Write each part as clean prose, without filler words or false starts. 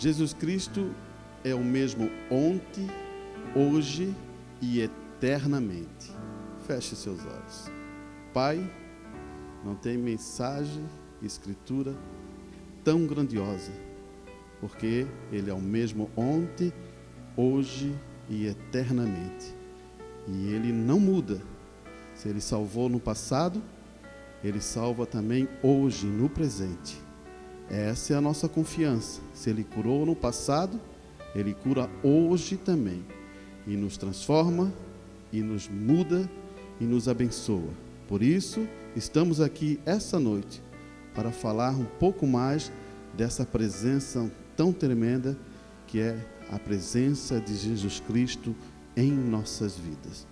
Jesus Cristo é o mesmo ontem, hoje e eternamente. Feche seus olhos. Pai, não tem mensagem, escritura tão grandiosa, porque Ele é o mesmo ontem, hoje e eternamente. E Ele não muda. Se Ele salvou no passado, Ele salva também hoje, no presente. Essa é a nossa confiança. Se Ele curou no passado, Ele cura hoje também. E nos transforma, e nos muda, e nos abençoa. Por isso, estamos aqui essa noite para falar um pouco mais dessa presença tão tremenda que é a presença de Jesus Cristo em nossas vidas.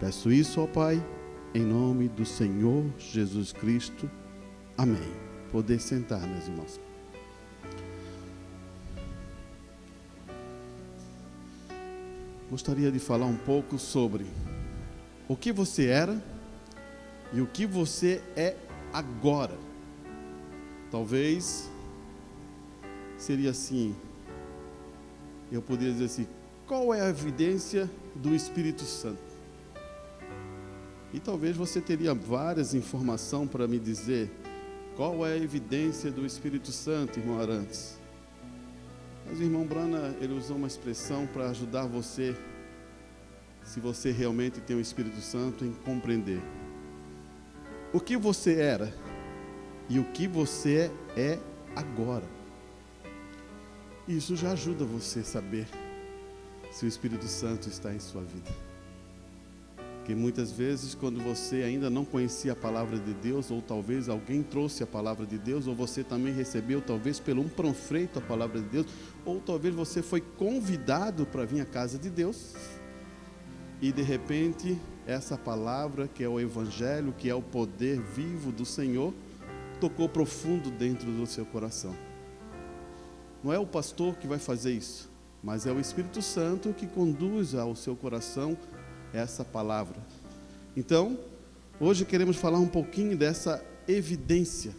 Peço isso ao Pai, em nome do Senhor Jesus Cristo. Amém. Poder sentar, meus irmãos. Gostaria de falar um pouco sobre o que você era e o que você é agora. Talvez seria assim, eu poderia dizer assim, qual é a evidência do Espírito Santo? E talvez você teria várias informações para me dizer qual é a evidência do Espírito Santo, irmão Arantes. Mas o irmão Brana, ele usou uma expressão para ajudar você, se você realmente tem o Espírito Santo, em compreender o que você era e o que você é agora. Isso já ajuda você a saber se o Espírito Santo está em sua vida. Porque muitas vezes, quando você ainda não conhecia a palavra de Deus, ou talvez alguém trouxe a palavra de Deus, ou você também recebeu, talvez pelo um panfleto, a palavra de Deus, ou talvez você foi convidado para vir à casa de Deus, e de repente, essa palavra, que é o Evangelho, que é o poder vivo do Senhor, tocou profundo dentro do seu coração. Não é o pastor que vai fazer isso, mas é o Espírito Santo que conduz ao seu coração essa palavra. Então, hoje queremos falar um pouquinho dessa evidência.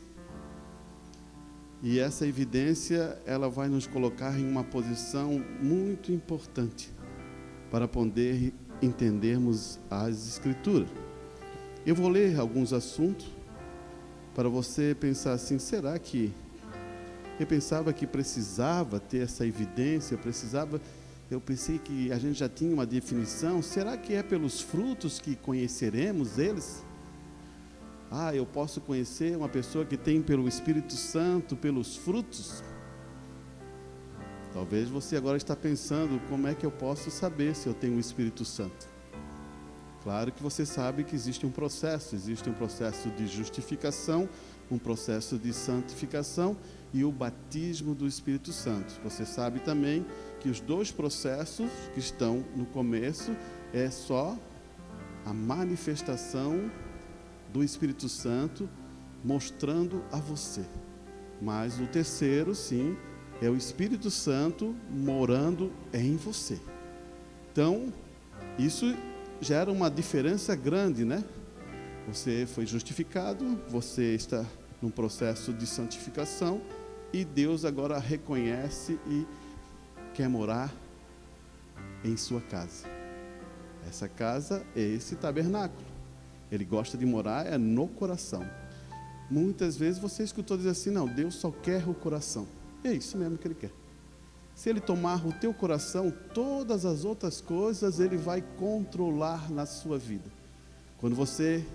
E essa evidência, ela vai nos colocar em uma posição muito importante para poder entendermos as Escrituras. Eu vou ler alguns assuntos para você pensar assim, será que eu pensava que precisava ter essa evidência, eu pensei que a gente já tinha uma definição. Será que é pelos frutos que conheceremos eles? Eu posso conhecer uma pessoa que tem pelo Espírito Santo, pelos frutos? Talvez você agora está pensando, como é que eu posso saber se eu tenho o Espírito Santo? Claro que você sabe que existe um processo de justificação, um processo de santificação e o batismo do Espírito Santo. Você sabe também que os dois processos que estão no começo é só a manifestação do Espírito Santo mostrando a você. Mas o terceiro, sim, é o Espírito Santo morando em você. Então, isso gera uma diferença grande, né? Você foi justificado, você está num processo de santificação e Deus agora reconhece e quer morar em sua casa. Essa casa é esse tabernáculo. Ele gosta de morar no coração. Muitas vezes você escutou dizer assim, não, Deus só quer o coração. É isso mesmo que Ele quer. Se Ele tomar o teu coração, todas as outras coisas Ele vai controlar na sua vida. Quando você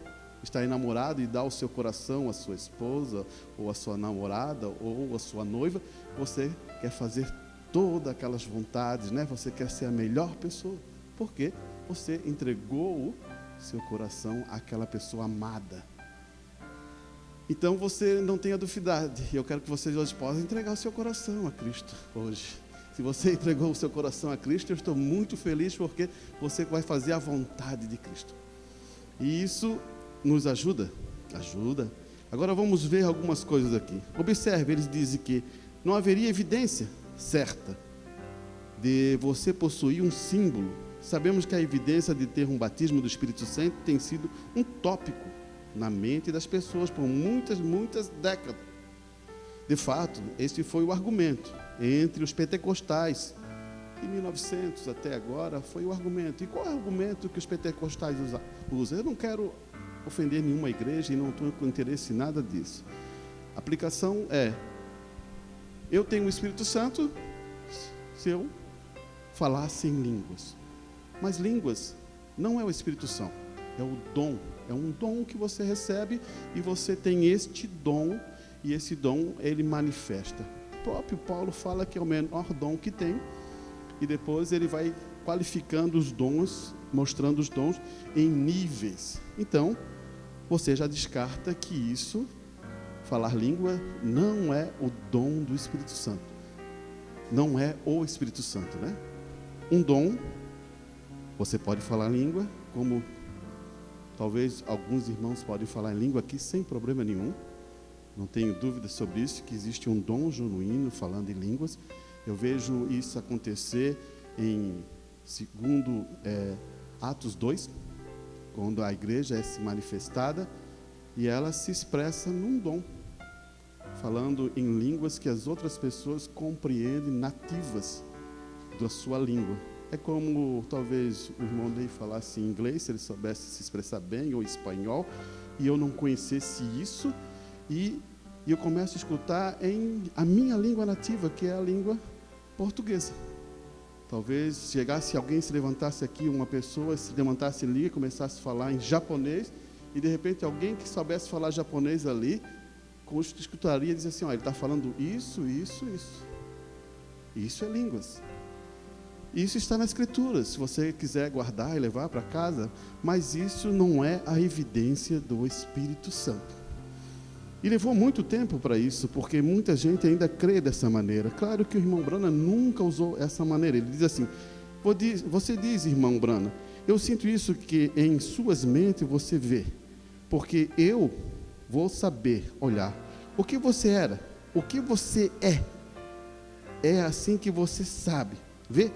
está enamorado e dá o seu coração à sua esposa, ou à sua namorada, ou à sua noiva, você quer fazer todas aquelas vontades, né? Você quer ser a melhor pessoa, porque você entregou o seu coração àquela pessoa amada. Então você não tenha duvidade, eu quero que vocês hoje possam entregar o seu coração a Cristo hoje. Se você entregou o seu coração a Cristo, eu estou muito feliz, porque você vai fazer a vontade de Cristo. E isso nos ajuda? Ajuda. Agora vamos ver algumas coisas aqui. Observe, eles dizem que não haveria evidência certa de você possuir um símbolo. Sabemos que a evidência de ter um batismo do Espírito Santo tem sido um tópico na mente das pessoas por muitas décadas. De fato, este foi o argumento entre os pentecostais. De 1900 até agora foi o argumento. E qual é o argumento que os pentecostais usam? Eu não quero ofender nenhuma igreja e não estou com interesse em nada disso. A aplicação é: eu tenho o Espírito Santo se eu falasse em línguas. Mas línguas não é o Espírito Santo, é o dom. É um dom que você recebe e você tem este dom, e esse dom ele manifesta. O próprio Paulo fala que é o menor dom que tem, e depois ele vai qualificando os dons, mostrando os dons em níveis. Então, você já descarta que isso, falar língua, não é o dom do Espírito Santo. Não é o Espírito Santo, né? Um dom, você pode falar língua, como talvez alguns irmãos podem falar em língua aqui sem problema nenhum. Não tenho dúvida sobre isso, que existe um dom genuíno falando em línguas. Eu vejo isso acontecer em Atos 2, quando a igreja é se manifestada e ela se expressa num dom, falando em línguas que as outras pessoas compreendem, nativas da sua língua. É como talvez o irmão Ney falasse em inglês, se ele soubesse se expressar bem, ou espanhol, e eu não conhecesse isso, e eu começo a escutar em a minha língua nativa, que é a língua portuguesa. Talvez chegasse alguém, se levantasse aqui, uma pessoa se levantasse ali e começasse a falar em japonês, e de repente alguém que soubesse falar japonês ali, escutaria e dizia assim: ele está falando isso. Isso é línguas. Isso está na Escritura, se você quiser guardar e levar para casa, mas isso não é a evidência do Espírito Santo. E levou muito tempo para isso, porque muita gente ainda crê dessa maneira. Claro que o irmão Brana nunca usou essa maneira. Ele diz assim: você diz, irmão Brana, eu sinto isso que em suas mentes você vê, porque eu vou saber olhar o que você era, o que você é. É assim que você sabe. Vê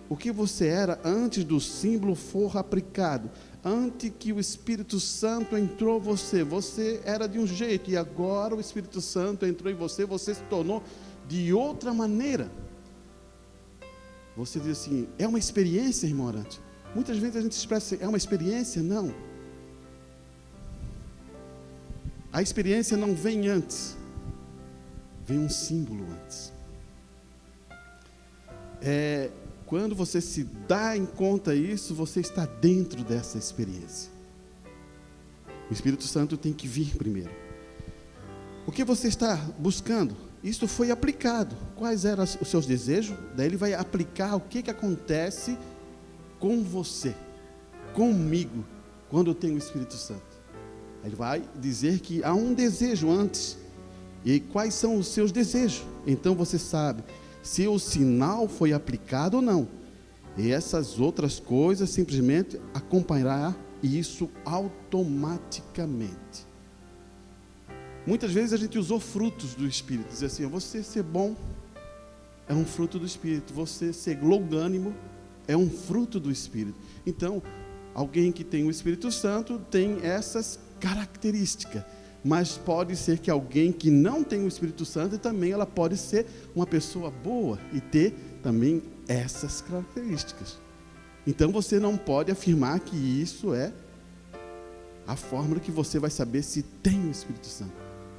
o que você era antes do símbolo for aplicado. Antes que o Espírito Santo entrou em você, você era de um jeito, e agora o Espírito Santo entrou em você, você se tornou de outra maneira. Você diz assim: é uma experiência, irmão Orante? Muitas vezes a gente expressa assim: é uma experiência? Não. A experiência não vem antes, vem um símbolo antes. Quando você se dá em conta isso, você está dentro dessa experiência. O Espírito Santo tem que vir primeiro. O que você está buscando? Isso foi aplicado. Quais eram os seus desejos? Daí ele vai aplicar o que acontece com você, comigo, quando eu tenho o Espírito Santo. Ele vai dizer que há um desejo antes. E quais são os seus desejos? Então você sabe se o sinal foi aplicado ou não. E essas outras coisas simplesmente acompanhará isso automaticamente. Muitas vezes a gente usou frutos do Espírito. Diz assim: você ser bom é um fruto do Espírito. Você ser longânimo é um fruto do Espírito. Então, alguém que tem o Espírito Santo tem essas características. Mas pode ser que alguém que não tem o Espírito Santo também ela pode ser uma pessoa boa e ter também essas características. Então você não pode afirmar que isso é a forma que você vai saber se tem o Espírito Santo.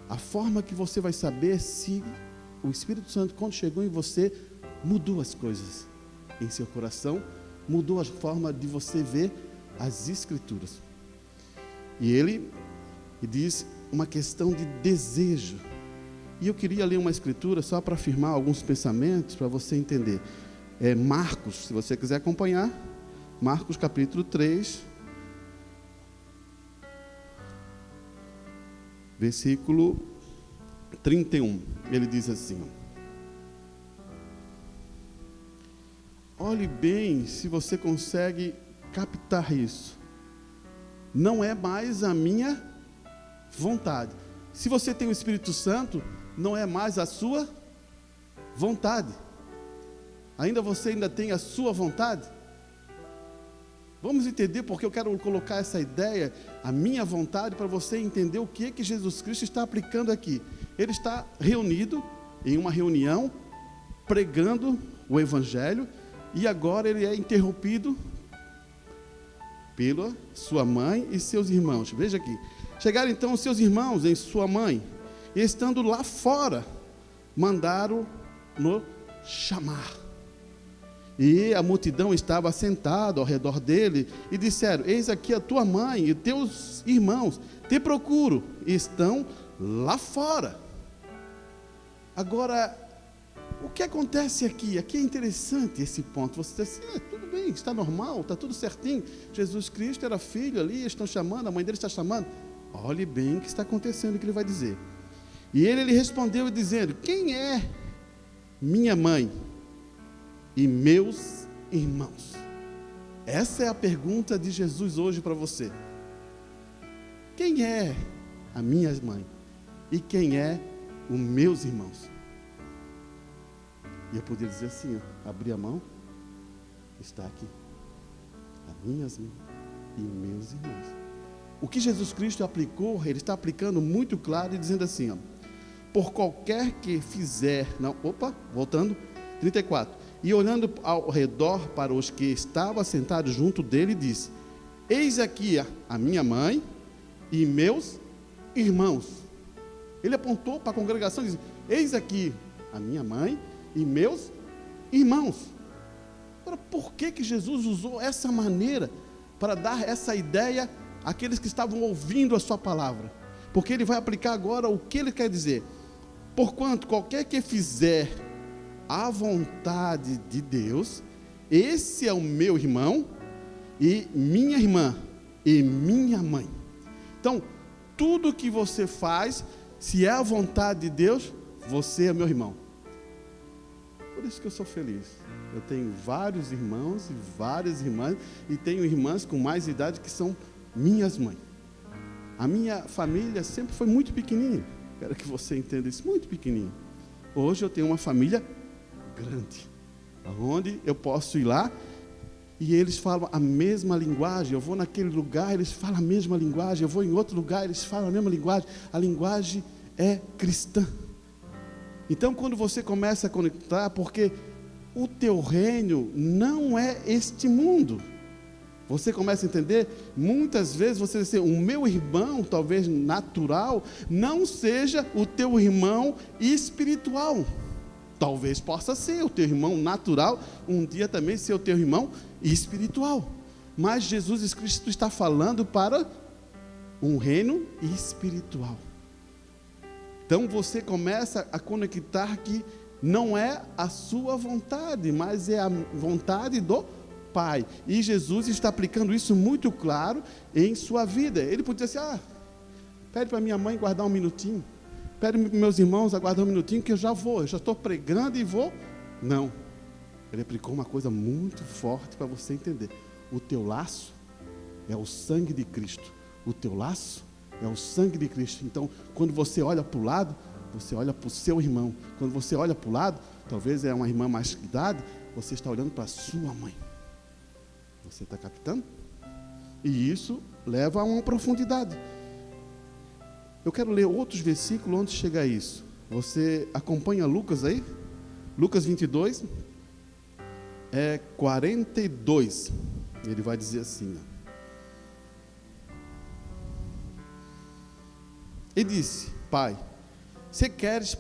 A forma que você vai saber se o Espírito Santo, quando chegou em você, mudou as coisas em seu coração, mudou a forma de você ver as Escrituras. E ele diz uma questão de desejo. E eu queria ler uma escritura só para afirmar alguns pensamentos, para você entender. Marcos, se você quiser acompanhar, Marcos capítulo 3, versículo 31. Ele diz assim: olhe bem se você consegue captar isso. Não é mais a minha vontade. Se você tem o Espírito Santo, não é mais a sua vontade. Você ainda tem a sua vontade? Vamos entender porque eu quero colocar essa ideia, a minha vontade, para você entender o que Jesus Cristo está aplicando aqui. ele está reunido em uma reunião, pregando o Evangelho, e agora ele é interrompido pela sua mãe e seus irmãos. Veja aqui. Chegaram então os seus irmãos em sua mãe, e estando lá fora, mandaram-no chamar. E a multidão estava sentada ao redor dele, e disseram: eis aqui a tua mãe e teus irmãos, te procuram, e estão lá fora. Agora, o que acontece aqui? Aqui é interessante esse ponto. Você diz assim: tudo bem, está normal, está tudo certinho. Jesus Cristo era filho ali, estão chamando, a mãe dele está chamando. Olhe bem o que está acontecendo, o que ele vai dizer. E ele lhe respondeu dizendo: quem é minha mãe e meus irmãos? Essa é a pergunta de Jesus hoje para você. Quem é a minha mãe e quem é os meus irmãos? E eu poderia dizer assim, ó, abrir a mão, está aqui, as minhas mãos e meus irmãos. O que Jesus Cristo aplicou, ele está aplicando muito claro e dizendo assim, ó, por qualquer que fizer, voltando, 34, e olhando ao redor para os que estavam sentados junto dele, disse: eis aqui a minha mãe e meus irmãos. Ele apontou para a congregação e disse: eis aqui a minha mãe e meus irmãos. Agora, por que Jesus usou essa maneira para dar essa ideia àqueles que estavam ouvindo a sua palavra? Porque ele vai aplicar agora o que ele quer dizer. Porquanto qualquer que fizer a vontade de Deus, esse é o meu irmão e minha irmã e minha mãe. Então, tudo que você faz, se é a vontade de Deus, você é meu irmão. Por isso que eu sou feliz. Eu tenho vários irmãos e várias irmãs, e tenho irmãs com mais idade que são minhas mães. A minha família sempre foi muito pequenininha. Quero que você entenda isso, muito pequenininho. Hoje eu tenho uma família grande, onde eu posso ir lá e eles falam a mesma linguagem. Eu vou naquele lugar, eles falam a mesma linguagem. Eu vou em outro lugar, eles falam a mesma linguagem. A linguagem é cristã. Então, quando você começa a conectar, porque o teu reino não é este mundo. Você começa a entender, muitas vezes você diz assim, o meu irmão, talvez natural, não seja o teu irmão espiritual. Talvez possa ser o teu irmão natural, um dia também ser o teu irmão espiritual. Mas Jesus Cristo está falando para um reino espiritual. Então você começa a conectar que não é a sua vontade, mas é a vontade do Pai. E Jesus está aplicando isso muito claro em sua vida. Ele podia dizer assim, pede para minha mãe guardar um minutinho, pede para meus irmãos aguardar um minutinho que eu já estou pregando e vou. Não, ele aplicou uma coisa muito forte para você entender. O teu laço é o sangue de Cristo. O teu laço é o sangue de Cristo. Então, quando você olha para o lado, você olha para o seu irmão. Quando você olha para o lado, talvez é uma irmã mais de idade, você está olhando para a sua mãe. Você está captando? E isso leva a uma profundidade. Eu quero ler outros versículos onde chega a isso. Você acompanha Lucas aí? Lucas 22, 42. Ele vai dizer assim, Ele disse: Pai, se queres,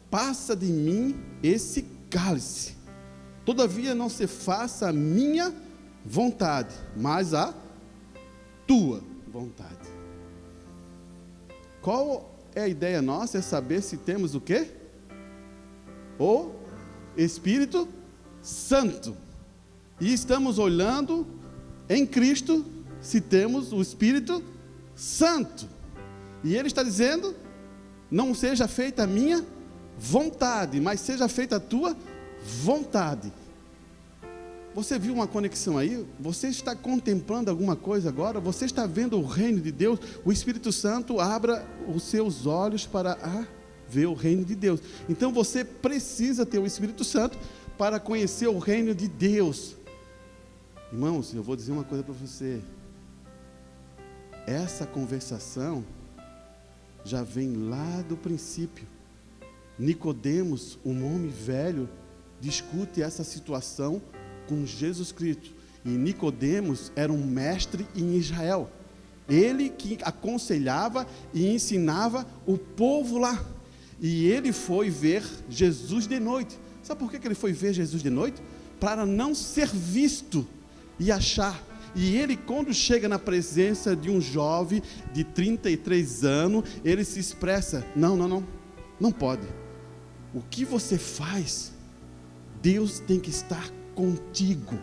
passa de mim esse cálice. Todavia não se faça a minha vontade, mas a tua vontade. Qual é a ideia nossa? É saber se temos o quê? O Espírito Santo. E estamos olhando em Cristo se temos o Espírito Santo. E ele está dizendo, não seja feita a minha vontade, mas seja feita a tua vontade. Você viu uma conexão aí? Você está contemplando alguma coisa agora? Você está vendo o reino de Deus? O Espírito Santo abra os seus olhos para ver o reino de Deus. Então você precisa ter o Espírito Santo para conhecer o reino de Deus. Irmãos, eu vou dizer uma coisa para você. Essa conversação já vem lá do princípio. Nicodemos, um homem velho, discute essa situação com Jesus Cristo. E Nicodemos era um mestre em Israel. Ele que aconselhava e ensinava o povo lá. E ele foi ver Jesus de noite. Sabe por que ele foi ver Jesus de noite? Para não ser visto e achar. E ele, quando chega na presença de um jovem de 33 anos, ele se expressa: não pode. O que você faz, Deus tem que estar contigo.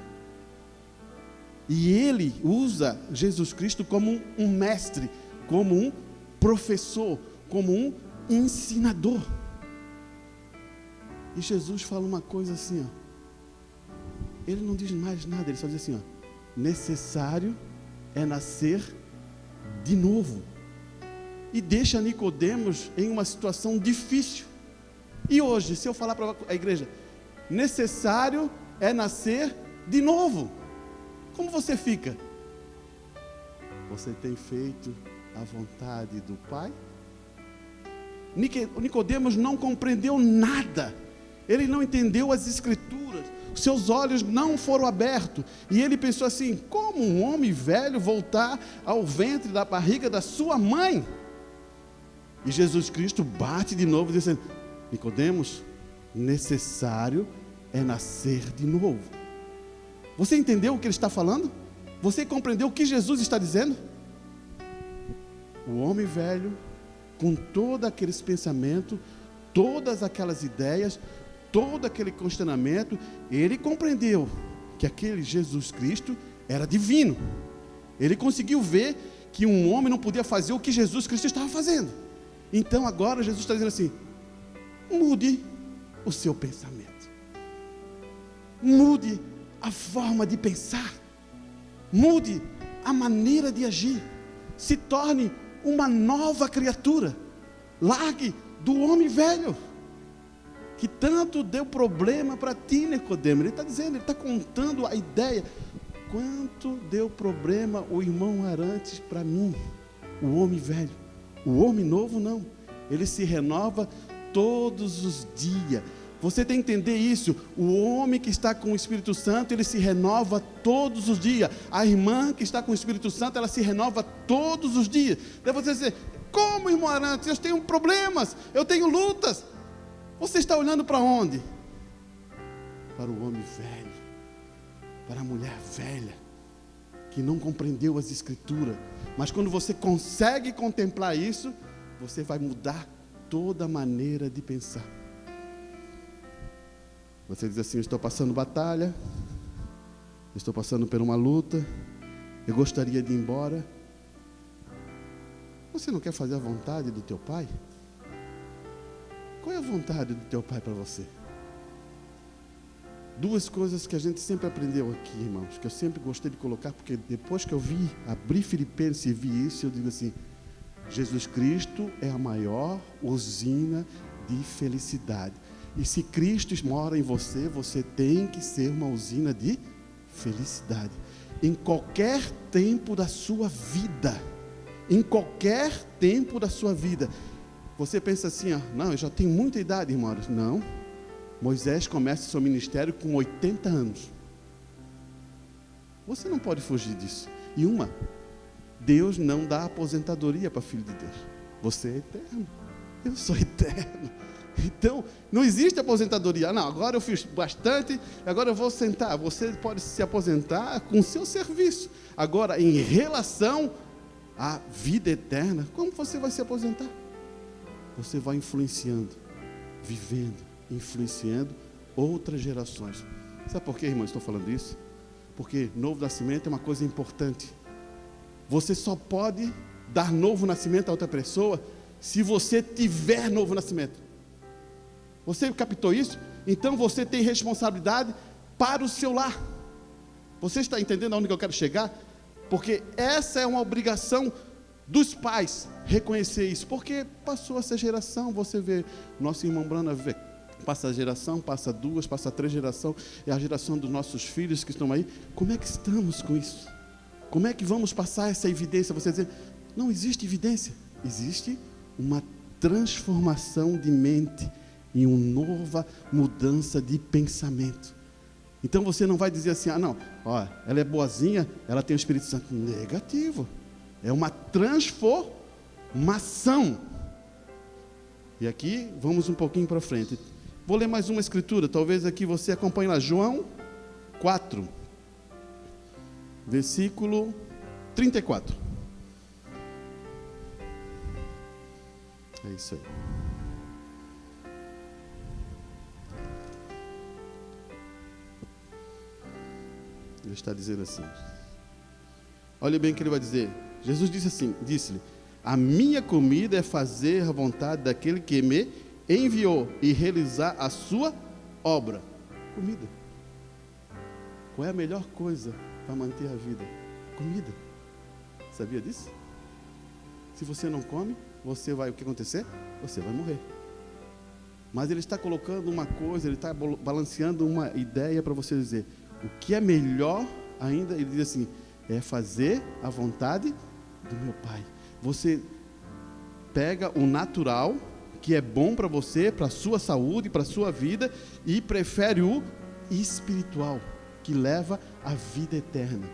E ele usa Jesus Cristo como um mestre, como um professor, como um ensinador. E Jesus fala uma coisa assim, ó. Ele não diz mais nada, ele só diz assim, ó: necessário é nascer de novo. E deixa Nicodemos em uma situação difícil. E hoje, se eu falar para a igreja, necessário é nascer de novo, como você fica? Você tem feito a vontade do Pai? Nicodemos não compreendeu nada. Ele não entendeu as Escrituras. Seus olhos não foram abertos. E ele pensou assim: como um homem velho voltar ao ventre da barriga da sua mãe? E Jesus Cristo bate de novo, dizendo: Nicodemos, necessário é nascer de novo. Você entendeu o que ele está falando? Você compreendeu o que Jesus está dizendo? O homem velho, com todos aqueles pensamentos, todas aquelas ideias, todo aquele questionamento, ele compreendeu que aquele Jesus Cristo era divino. Ele conseguiu ver que um homem não podia fazer o que Jesus Cristo estava fazendo. Então agora Jesus está dizendo assim: mude o seu pensamento, mude a forma de pensar, mude a maneira de agir, se torne uma nova criatura, largue do homem velho, que tanto deu problema para ti, Nicodemo. Ele está dizendo, ele está contando a ideia, quanto deu problema o irmão Arantes para mim, o homem velho. O homem novo não, ele se renova todos os dias. Você tem que entender isso. O homem que está com o Espírito Santo, ele se renova todos os dias. A irmã que está com o Espírito Santo, ela se renova todos os dias. Daí você dizer: como, irmão Arantes? Eu tenho problemas, eu tenho lutas. Você está olhando para onde? Para o homem velho, para a mulher velha, que não compreendeu as Escrituras. Mas quando você consegue contemplar isso, você vai mudar toda a maneira de pensar. Você diz assim: estou passando batalha, estou passando por uma luta, eu gostaria de ir embora. Você não quer fazer a vontade do teu pai? Qual é a vontade do teu pai para você? Duas coisas que a gente sempre aprendeu aqui, irmãos, que eu sempre gostei de colocar, porque depois que eu abri Filipenses e vi isso, eu digo assim: Jesus Cristo é a maior usina de felicidade. E se Cristo mora em você, você tem que ser uma usina de felicidade. Em qualquer tempo da sua vida, em qualquer tempo da sua vida, você pensa assim, ó: não, eu já tenho muita idade, irmãos. Não, Moisés começa seu ministério com 80 anos. Você não pode fugir disso. E Deus não dá aposentadoria para filho de Deus. Você é eterno, eu sou eterno. Então, não existe aposentadoria. Não, agora eu fiz bastante, agora eu vou sentar. Você pode se aposentar com o seu serviço. Agora, em relação à vida eterna, como você vai se aposentar? Você vai influenciando, vivendo, influenciando outras gerações. Sabe por que, irmão, estou falando isso? Porque novo nascimento é uma coisa importante. Você só pode dar novo nascimento a outra pessoa se você tiver novo nascimento. Você captou isso? Então você tem responsabilidade para o seu lar. Você está entendendo aonde que eu quero chegar? Porque essa é uma obrigação dos pais, reconhecer isso. Porque passou essa geração, você vê, nosso irmão Brana vê, passa a geração, passa 2, passa 3 gerações, é a geração dos nossos filhos que estão aí. Como é que estamos com isso? Como é que vamos passar essa evidência? Você dizer, não existe evidência, existe uma transformação de mente em uma nova mudança de pensamento. Então você não vai dizer assim, não, ela é boazinha, ela tem o Espírito Santo. Negativo. É uma transformação. E aqui, vamos um pouquinho para frente. Vou ler mais uma escritura, talvez aqui você acompanhe lá. João 4, versículo 34. É isso aí. Ele está dizendo assim. Olha bem o que ele vai dizer. Jesus disse assim, disse-lhe: a minha comida é fazer a vontade daquele que me enviou e realizar a sua obra. Comida. Qual é a melhor coisa para manter a vida? Comida. Sabia disso? Se você não come, você vai, o que acontecer? Você vai morrer. Mas ele está colocando uma coisa, ele está balanceando uma ideia para você dizer, o que é melhor ainda, ele diz assim, é fazer a vontade do meu Pai. Você pega o natural, que é bom para você, para a sua saúde, para a sua vida, e prefere o espiritual, que leva à vida eterna.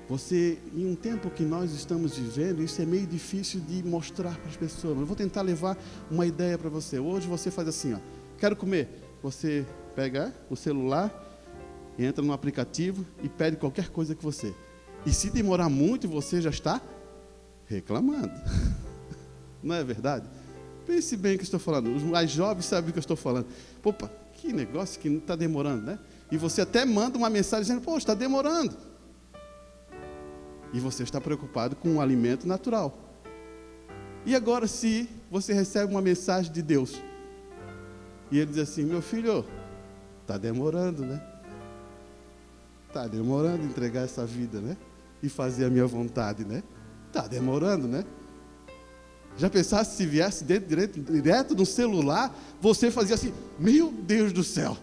Você, em um tempo que nós estamos vivendo, isso é meio difícil de mostrar para as pessoas, mas eu vou tentar levar uma ideia para você. Hoje você faz assim, quero comer. Você pega o celular, entra no aplicativo e pede qualquer coisa que você. E se demorar muito, você já está reclamando. Não é verdade? Pense bem o que eu estou falando. Os mais jovens sabem o que eu estou falando. Opa, que negócio que não está demorando, né? E você até manda uma mensagem dizendo, está demorando. E você está preocupado com o alimento natural. E agora, se você recebe uma mensagem de Deus, e ele diz assim, meu filho, está demorando, né? Está demorando entregar essa vida, né? E fazer a minha vontade, né? Está demorando, né? Já pensasse se viesse direto no celular, você fazia assim, meu Deus do céu,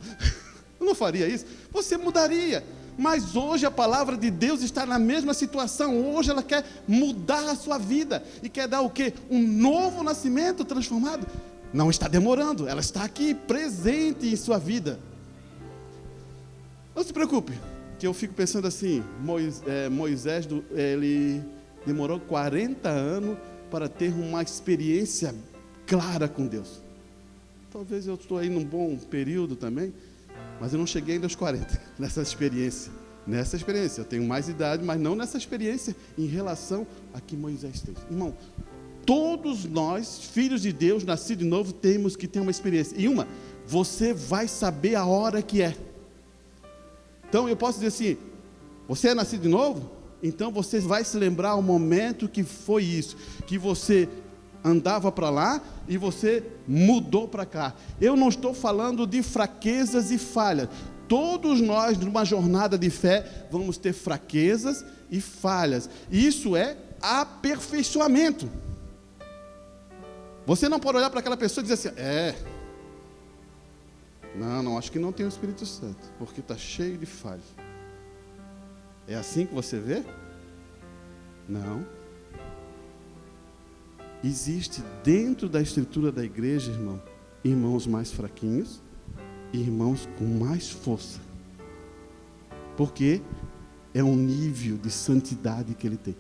eu não faria isso? Você mudaria, mas hoje a palavra de Deus está na mesma situação, hoje ela quer mudar a sua vida, e quer dar o quê? Um novo nascimento transformado. Não está demorando, ela está aqui presente em sua vida. Não se preocupe, que eu fico pensando assim, Moisés, ele demorou 40 anos para ter uma experiência clara com Deus. Talvez eu estou aí num bom período também, mas eu não cheguei ainda aos 40, nessa experiência. Eu tenho mais idade, mas não nessa experiência em relação a que Moisés teve. Irmão, todos nós, filhos de Deus, nascidos de novo, temos que ter uma experiência. E você vai saber a hora que é. Então eu posso dizer assim, você é nascido de novo? Então você vai se lembrar o momento que foi isso, que você andava para lá e você mudou para cá. Eu não estou falando de fraquezas e falhas. Todos nós, numa jornada de fé, vamos ter fraquezas e falhas. Isso é aperfeiçoamento. Você não pode olhar para aquela pessoa e dizer assim, não, acho que não tem o Espírito Santo, porque está cheio de falhas. É assim que você vê? Não. Existe dentro da estrutura da igreja, irmãos mais fraquinhos e irmãos com mais força. Porque é um nível de santidade que ele tem.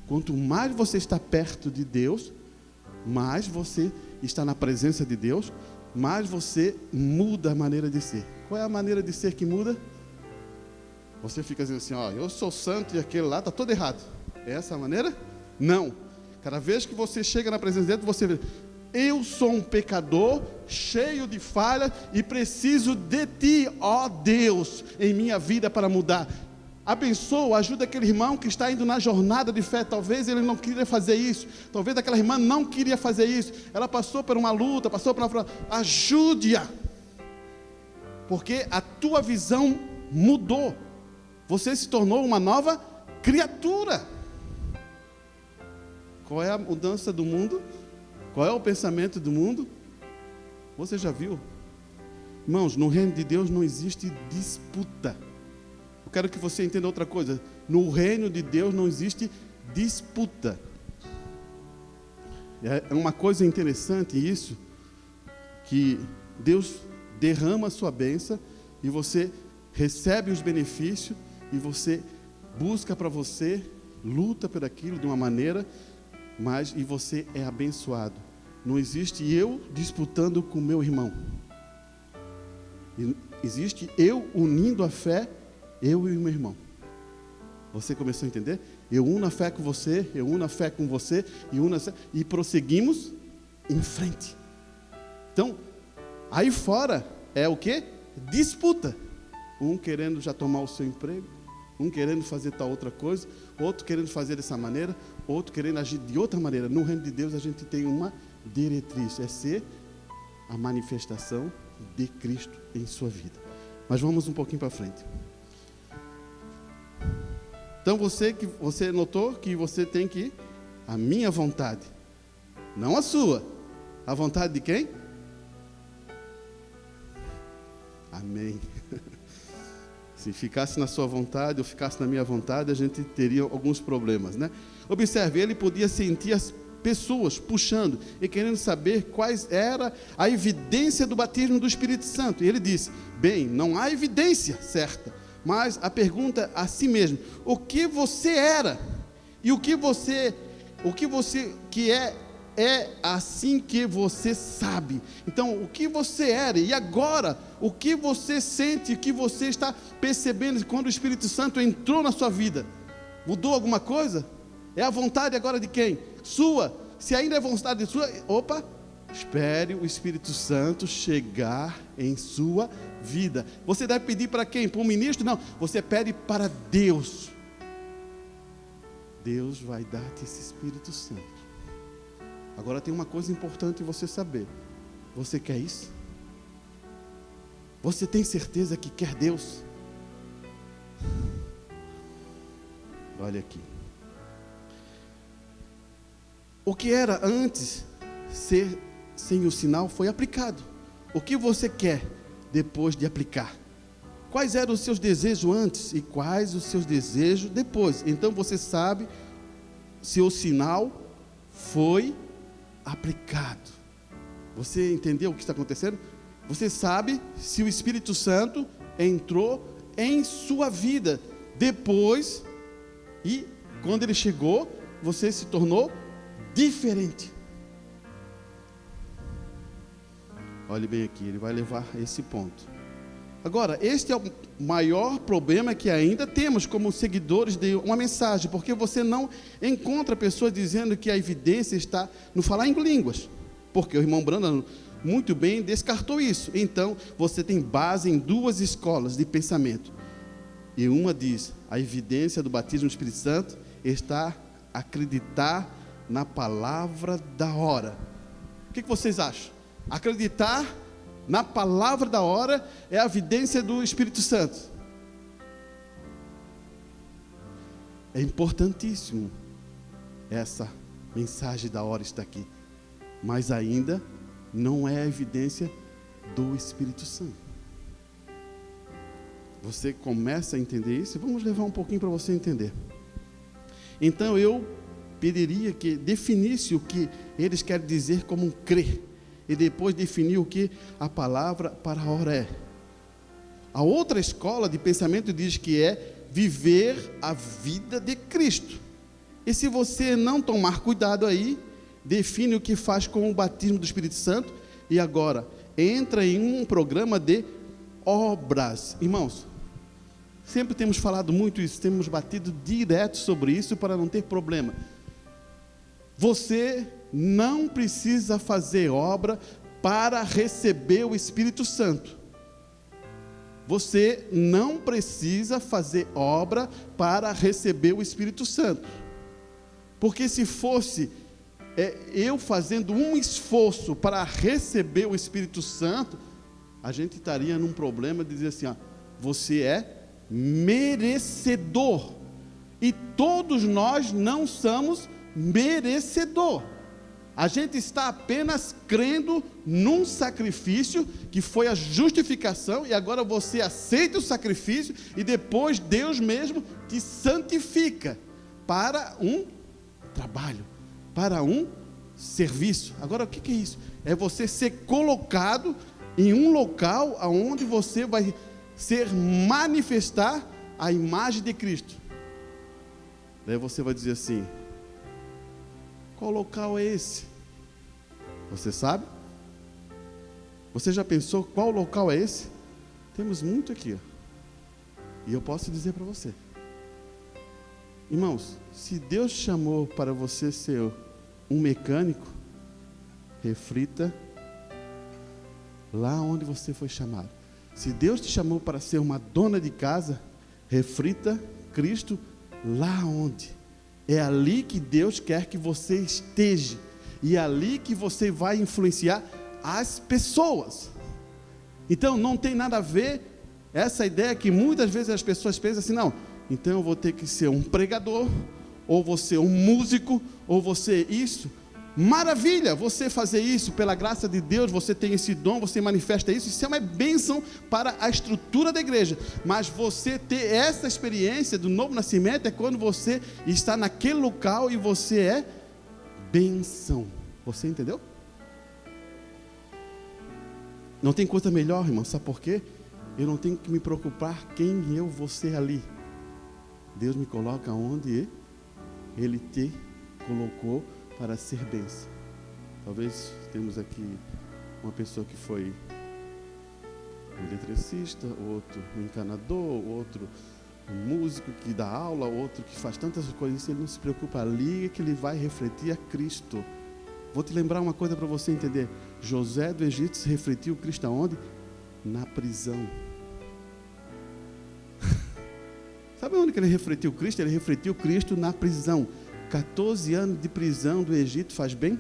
Quanto mais você está perto de Deus, mais você está na presença de Deus, mais você muda a maneira de ser. Qual é a maneira de ser que muda? Você fica dizendo assim, eu sou santo e aquele lá está todo errado. É essa a maneira? Não. Cada vez que você chega na presença de Deus, você vê, eu sou um pecador, cheio de falhas e preciso de Ti, ó Deus, em minha vida para mudar. Abençoa, ajuda aquele irmão que está indo na jornada de fé. Talvez ele não queria fazer isso. Talvez aquela irmã não queria fazer isso. Ela passou por uma luta, passou por uma... Ajude-a. Porque a tua visão mudou. Você se tornou uma nova criatura. Qual é a mudança do mundo? Qual é o pensamento do mundo? Você já viu? Irmãos, no reino de Deus não existe disputa. Eu quero que você entenda outra coisa. No reino de Deus não existe disputa. É uma coisa interessante isso, que Deus derrama a sua bênção e você recebe os benefícios e você busca para você, luta por aquilo de uma maneira, e você é abençoado. Não existe eu disputando com o meu irmão. Existe eu unindo a fé, eu e o meu irmão. Você começou a entender? Eu uno a fé com você, eu uno a fé com você, e prosseguimos em frente. Então, aí fora é o quê? Disputa. Um querendo já tomar o seu emprego, um querendo fazer tal outra coisa, outro querendo fazer dessa maneira, outro querendo agir de outra maneira. No reino de Deus a gente tem uma diretriz, é ser a manifestação de Cristo em sua vida. Mas vamos um pouquinho para frente. Então você notou que você tem que a minha vontade, não a sua. A vontade de quem? Amém. Se ficasse na sua vontade ou ficasse na minha vontade, a gente teria alguns problemas, né? Observe, ele podia sentir as pessoas puxando e querendo saber quais era a evidência do batismo do Espírito Santo. E ele disse: bem, não há evidência certa, mas a pergunta a si mesmo: o que você era? E o que você que é assim que você sabe. Então, o que você era e agora, o que você sente, o que você está percebendo quando o Espírito Santo entrou na sua vida? Mudou alguma coisa? É a vontade agora de quem? Sua. Se ainda é vontade sua, espere o Espírito Santo chegar em sua vida. Você deve pedir para quem? Para um ministro? Não, você pede para Deus. Deus vai dar-te esse Espírito Santo. Agora tem uma coisa importante você saber. Você quer isso? Você tem certeza que quer Deus? Olha aqui. O que era antes ser sem o sinal foi aplicado. O que você quer depois de aplicar? Quais eram os seus desejos antes e quais os seus desejos depois? Então você sabe se o sinal foi aplicado. Você entendeu o que está acontecendo? Você sabe se o Espírito Santo entrou em sua vida depois, e quando ele chegou, você se tornou diferente. Olhe bem aqui, ele vai levar a esse ponto. Agora, este é o maior problema que ainda temos como seguidores de uma mensagem, porque você não encontra pessoas dizendo que a evidência está no falar em línguas, porque o irmão Brandon muito bem descartou isso. Então, você tem base em duas escolas de pensamento, e uma diz: a evidência do batismo do Espírito Santo está acreditar na palavra da hora. O que vocês acham? Acreditar na palavra da hora é a evidência do Espírito Santo. É importantíssimo essa mensagem da hora está aqui, mas ainda não é a evidência do Espírito Santo. Você começa a entender isso? Vamos levar um pouquinho para você entender. Então eu pediria que definisse o que eles querem dizer como um crer, e depois definir o que a palavra para a hora é. A outra escola de pensamento diz que é viver a vida de Cristo. E se você não tomar cuidado aí, define o que faz com o batismo do Espírito Santo, e agora entra em um programa de obras. Irmãos, sempre temos falado muito isso, temos batido direto sobre isso para não ter problema. Você não precisa fazer obra para receber o Espírito Santo. Você não precisa fazer obra para receber o Espírito Santo. Porque se fosse eu fazendo um esforço para receber o Espírito Santo, a gente estaria num problema de dizer assim: você é merecedor. E todos nós não somos merecedor. A gente está apenas crendo num sacrifício que foi a justificação, e agora você aceita o sacrifício e depois Deus mesmo te santifica para um trabalho, para um serviço. Agora o que é isso? É você ser colocado em um local onde você vai manifestar a imagem de Cristo. Daí você vai dizer assim: qual local é esse? Você sabe? Você já pensou qual local é esse? Temos muito aqui, ó. E eu posso dizer para você, irmãos, se Deus te chamou para você ser um mecânico, reflita lá onde você foi chamado. Se Deus te chamou para ser uma dona de casa, reflita Cristo lá onde. É ali que Deus quer que você esteja. E é ali que você vai influenciar as pessoas. Então não tem nada a ver essa ideia que muitas vezes as pessoas pensam assim: não, então eu vou ter que ser um pregador, ou vou ser um músico, ou vou ser isso. Maravilha, você fazer isso, pela graça de Deus, você tem esse dom, você manifesta isso, isso é uma bênção para a estrutura da igreja. Mas você ter essa experiência do novo nascimento é quando você está naquele local e você é bênção. Você entendeu? Não tem coisa melhor, irmão, sabe por quê? Eu não tenho que me preocupar quem eu vou ser ali. Deus me coloca onde Ele te colocou para ser bênção. Talvez temos aqui uma pessoa que foi um eletricista, outro um encanador, outro um músico que dá aula, outro que faz tantas coisas. Ele não se preocupa, ali é que ele vai refletir a Cristo. Vou te lembrar uma coisa para você entender. José do Egito se refletiu Cristo aonde? Na prisão. Sabe onde que ele refletiu Cristo? Ele refletiu Cristo na prisão. 14 anos de prisão do Egito faz bem?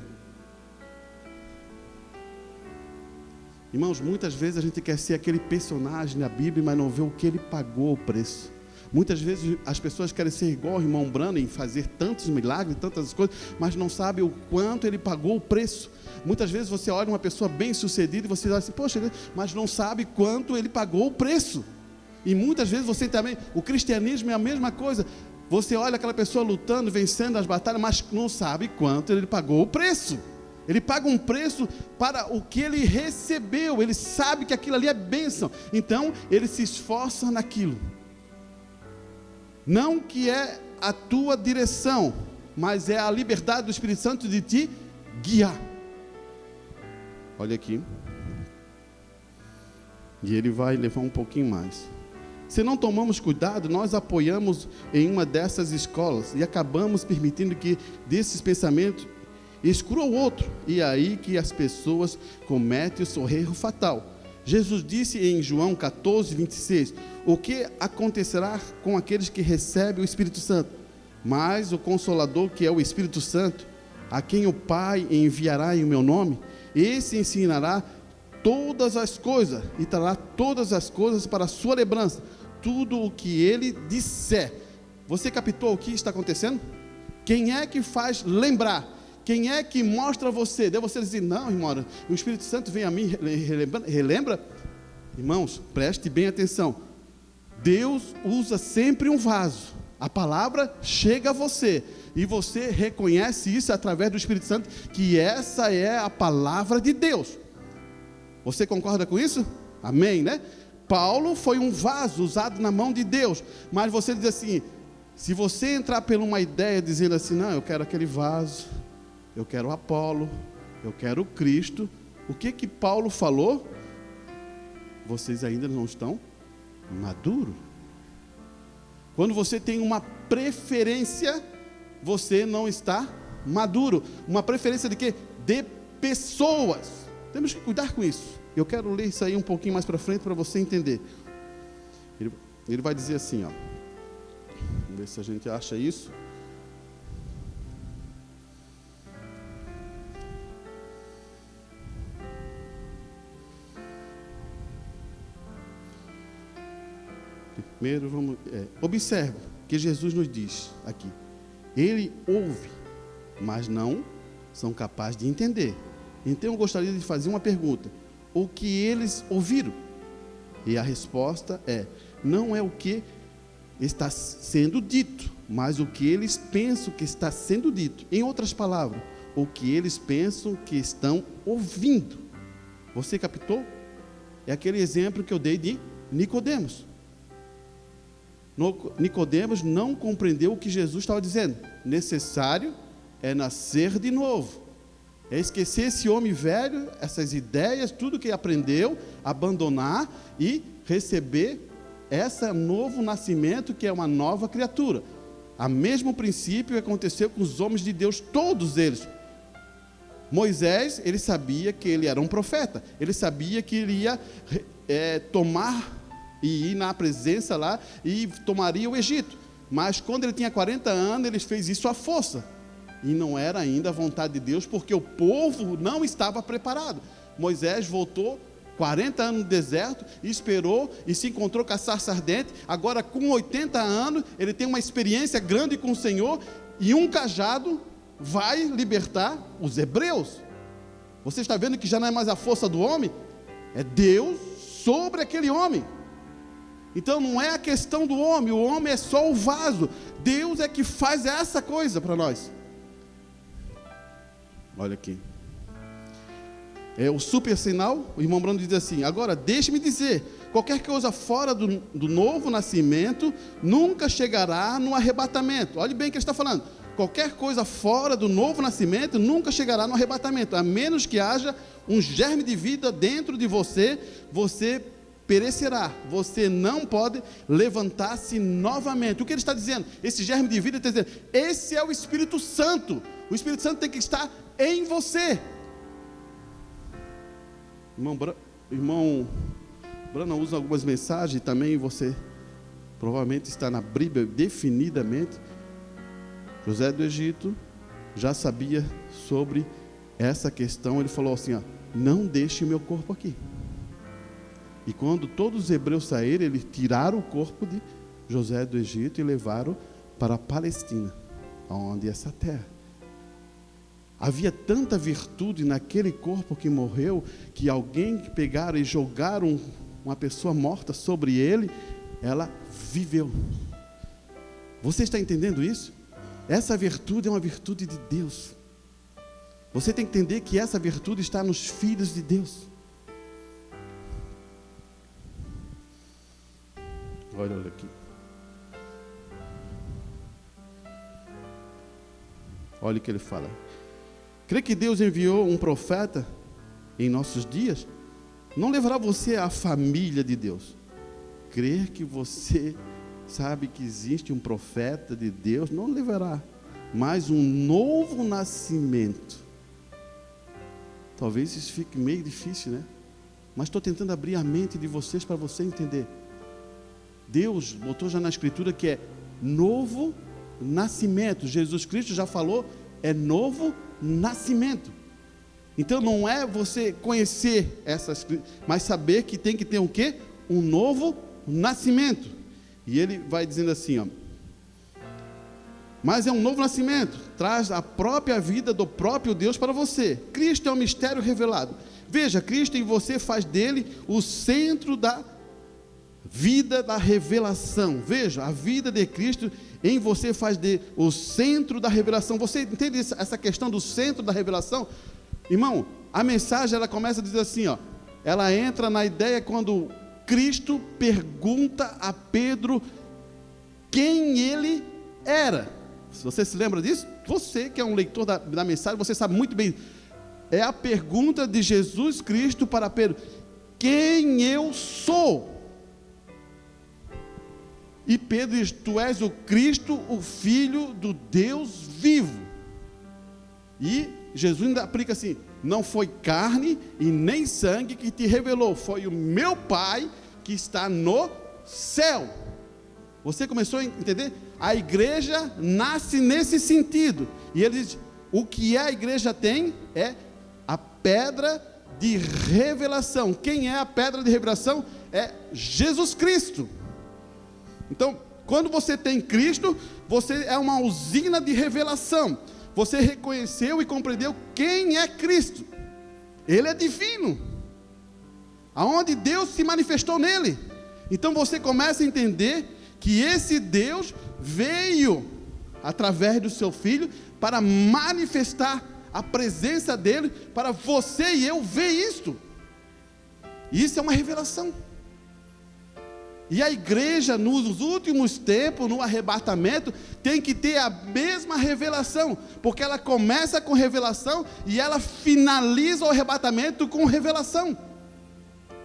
Irmãos, muitas vezes a gente quer ser aquele personagem na Bíblia, mas não vê o que ele pagou o preço. Muitas vezes as pessoas querem ser igual ao irmão Branham e fazer tantos milagres, tantas coisas, mas não sabe o quanto ele pagou o preço. Muitas vezes você olha uma pessoa bem sucedida e você diz assim: poxa, mas não sabe quanto ele pagou o preço. E muitas vezes você também, o cristianismo é a mesma coisa. Você olha aquela pessoa lutando, vencendo as batalhas, mas não sabe quanto ele pagou o preço. Ele paga um preço para o que ele recebeu. Ele sabe que aquilo ali é bênção. Então, ele se esforça naquilo. Não que é a tua direção, mas é a liberdade do Espírito Santo de te guiar. Olha aqui. E ele vai levar um pouquinho mais. Se não tomamos cuidado, nós apoiamos em uma dessas escolas e acabamos permitindo que desses pensamentos exclua o outro. E é aí que as pessoas cometem o seu erro fatal. Jesus disse em João 14, 26, o que acontecerá com aqueles que recebem o Espírito Santo? Mas o Consolador, que é o Espírito Santo, a quem o Pai enviará em meu nome, esse ensinará todas as coisas e trará todas as coisas para a sua lembrança, tudo o que ele disser. Você captou o que está acontecendo? Quem é que faz lembrar? Quem é que mostra a você? Deve você dizer: não, irmão, o Espírito Santo vem a mim, relembra? Irmãos, preste bem atenção. Deus usa sempre um vaso. A palavra chega a você e você reconhece isso através do Espírito Santo, que essa é a palavra de Deus. Você concorda com isso? Amém, né? Paulo foi um vaso usado na mão de Deus, mas você diz assim, se você entrar por uma ideia dizendo assim: não, eu quero aquele vaso, eu quero Apolo, eu quero Cristo, o que Paulo falou? Vocês ainda não estão maduros. Quando você tem uma preferência, você não está maduro. Uma preferência de quê? De pessoas. Temos que cuidar com isso. Eu quero ler isso aí um pouquinho mais para frente para você entender. Ele vai dizer assim, ó. Vamos ver se a gente acha isso. Primeiro, observe que Jesus nos diz aqui. Ele ouve, mas não são capazes de entender. Então eu gostaria de fazer uma pergunta. O que eles ouviram? E a resposta é: não é o que está sendo dito, mas o que eles pensam que está sendo dito. Em outras palavras, o que eles pensam que estão ouvindo. Você captou? é aquele exemplo que eu dei de Nicodemos. Nicodemos não compreendeu o que Jesus estava dizendo. Necessário é nascer de novo. É esquecer esse homem velho, essas ideias, tudo que aprendeu, abandonar e receber esse novo nascimento, que é uma nova criatura. O mesmo princípio aconteceu com os homens de Deus, todos eles. Moisés, ele sabia que ele era um profeta, ele sabia que ele ia tomar e ir na presença lá e tomaria o Egito, mas quando ele tinha 40 anos, ele fez isso à força, e não era ainda a vontade de Deus, porque o povo não estava preparado. Moisés voltou 40 anos no deserto, e esperou, e se encontrou com a sarça ardente. Agora com 80 anos, ele tem uma experiência grande com o Senhor, e um cajado vai libertar os hebreus. Você está vendo que já não é mais a força do homem, é Deus sobre aquele homem. Então não é a questão do homem, o homem é só o vaso, Deus é que faz essa coisa para nós. Olha aqui, é o super sinal. O irmão Bruno diz assim: agora deixe-me dizer, qualquer coisa fora do novo nascimento nunca chegará no arrebatamento. Olhe bem o que ele está falando. Qualquer coisa fora do novo nascimento nunca chegará no arrebatamento, a menos que haja um germe de vida dentro de você, você perecerá, você não pode levantar-se novamente. O que ele está dizendo? Esse germe de vida, ele está dizendo, esse é o Espírito Santo. O Espírito Santo tem que estar em você. Irmão Brana usa algumas mensagens também, você provavelmente está na Bíblia definidamente. José do Egito já sabia sobre essa questão. Ele falou assim, ó, não deixe meu corpo aqui. E quando todos os hebreus saíram, eles tiraram o corpo de José do Egito e levaram para a Palestina, onde é essa terra. Havia tanta virtude naquele corpo que morreu, que alguém que pegaram e jogaram uma pessoa morta sobre ele, ela viveu. Você está entendendo isso? Essa virtude é uma virtude de Deus. Você tem que entender que essa virtude está nos filhos de Deus. Olha aqui. Olha o que ele fala. Crê que Deus enviou um profeta em nossos dias? Não levará você à família de Deus. Crer que você sabe que existe um profeta de Deus, não levará, mas um novo nascimento. Talvez isso fique meio difícil, né? Mas estou tentando abrir a mente de vocês para você entender. Deus botou já na Escritura que é novo nascimento. Jesus Cristo já falou, é novo nascimento. Então não é você conhecer essas, mas saber que tem que ter um quê? Um novo nascimento. E ele vai dizendo assim, ó, mas é um novo nascimento, traz a própria vida do próprio Deus para você. Cristo é um mistério revelado. Veja, Cristo em você faz dele o centro da vida da revelação. Veja, a vida de Cristo em você faz dele o centro da revelação. Você entende essa questão do centro da revelação? Irmão, a mensagem ela começa a dizer assim, ó, ela entra na ideia quando Cristo pergunta a Pedro quem ele era. Você se lembra disso? Você que é um leitor da mensagem, você sabe muito bem. É a pergunta de Jesus Cristo para Pedro: quem eu sou? E Pedro diz: tu és o Cristo, o Filho do Deus vivo. E Jesus ainda aplica assim: não foi carne e nem sangue que te revelou, foi o meu Pai que está no céu. Você começou a entender? A igreja nasce nesse sentido. E ele diz: o que a igreja tem é a pedra de revelação. Quem é a pedra de revelação? É Jesus Cristo. Então, quando você tem Cristo, você é uma usina de revelação. Você reconheceu e compreendeu quem é Cristo. Ele é divino. Aonde Deus se manifestou nele. Então você começa a entender que esse Deus veio através do seu Filho para manifestar a presença dele para você e eu ver isto. Isso é uma revelação. E a igreja, nos últimos tempos, no arrebatamento, tem que ter a mesma revelação, porque ela começa com revelação e ela finaliza o arrebatamento com revelação.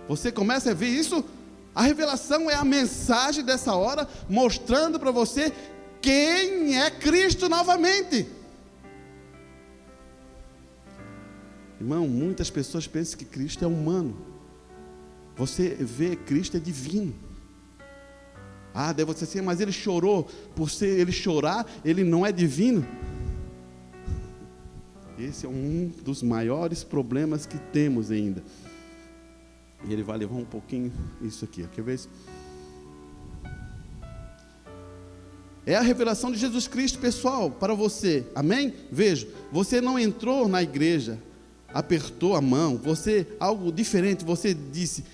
Você começa a ver isso? A revelação é a mensagem dessa hora, mostrando para você quem é Cristo novamente. Irmão, muitas pessoas pensam que Cristo é humano. Você vê, Cristo é divino. Deve você ser, mas ele chorou. Por ser ele chorar, ele não é divino. Esse é um dos maiores problemas que temos ainda. E ele vai levar um pouquinho isso aqui. Quer ver isso? É a revelação de Jesus Cristo, pessoal, para você. Amém? Veja, você não entrou na igreja, apertou a mão, você, algo diferente, você disse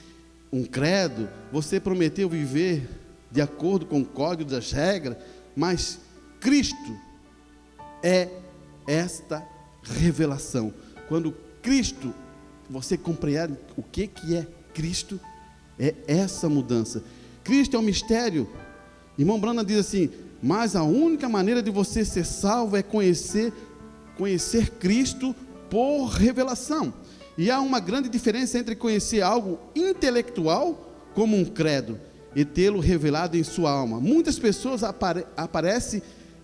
um credo, você prometeu viver de acordo com o código das regras, mas Cristo é esta revelação. Quando Cristo, você compreende o que é Cristo, é essa mudança. Cristo é um mistério. Irmão Branham diz assim, mas a única maneira de você ser salvo é conhecer Cristo por revelação. E há uma grande diferença entre conhecer algo intelectual, como um credo, e tê-lo revelado em sua alma. Muitas pessoas aparecem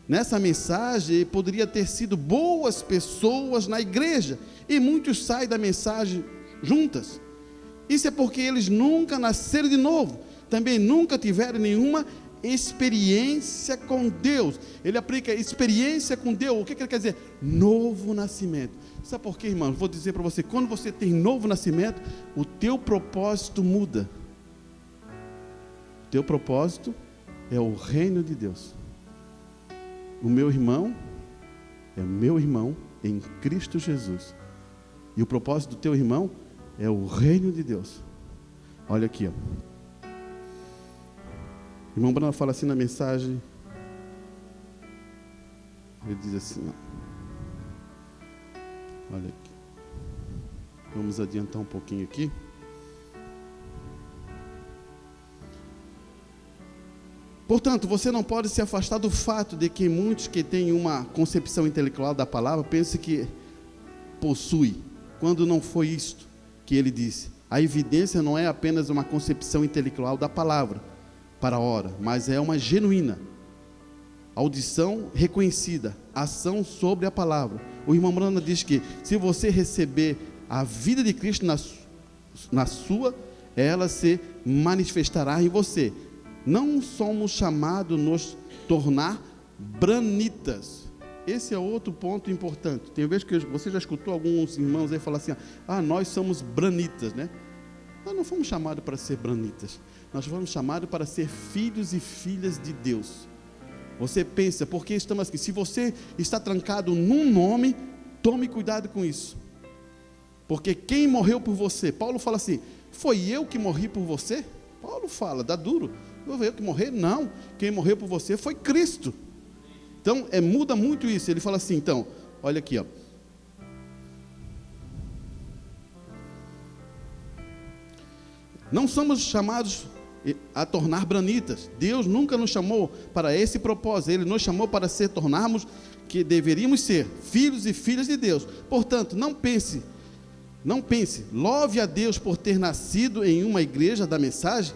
nessa mensagem e poderiam ter sido boas pessoas na igreja, e muitos saem da mensagem juntas. Isso é porque eles nunca nasceram de novo, também nunca tiveram nenhuma experiência com Deus. Ele aplica experiência com Deus. O que ele quer dizer? Novo nascimento. Sabe por quê, irmão? Vou dizer para você, quando você tem novo nascimento, o teu propósito muda. O teu propósito é o reino de Deus. O meu irmão é meu irmão em Cristo Jesus. E o propósito do teu irmão é o reino de Deus. Olha aqui, ó. Irmão Bruno fala assim na mensagem. Ele diz assim, ó. Olha aqui. Vamos adiantar um pouquinho aqui. Portanto, você não pode se afastar do fato de que muitos que têm uma concepção intelectual da palavra pensam que possui, quando não foi isto que ele disse. A evidência não é apenas uma concepção intelectual da palavra para a hora, mas é uma genuína audição reconhecida, ação sobre a palavra. O irmão Brana diz que se você receber a vida de Cristo na sua, ela se manifestará em você. Não somos chamados a nos tornar branitas. Esse é outro ponto importante. Tem vezes que você já escutou alguns irmãos aí falar assim, nós somos branitas, né? Nós não fomos chamados para ser branitas. Nós fomos chamados para ser filhos e filhas de Deus. Você pensa, porque estamos aqui, se você está trancado num nome, tome cuidado com isso. Porque quem morreu por você? Paulo fala assim, foi eu que morri por você? Paulo fala, dá duro. Foi eu que morri? Não, quem morreu por você foi Cristo. Então, muda muito isso. Ele fala assim, então, olha aqui, ó. Não somos chamados a tornar branitas. Deus nunca nos chamou para esse propósito. Ele nos chamou para tornarmos que deveríamos ser filhos e filhas de Deus. Portanto, não pense, louve a Deus por ter nascido em uma igreja da mensagem.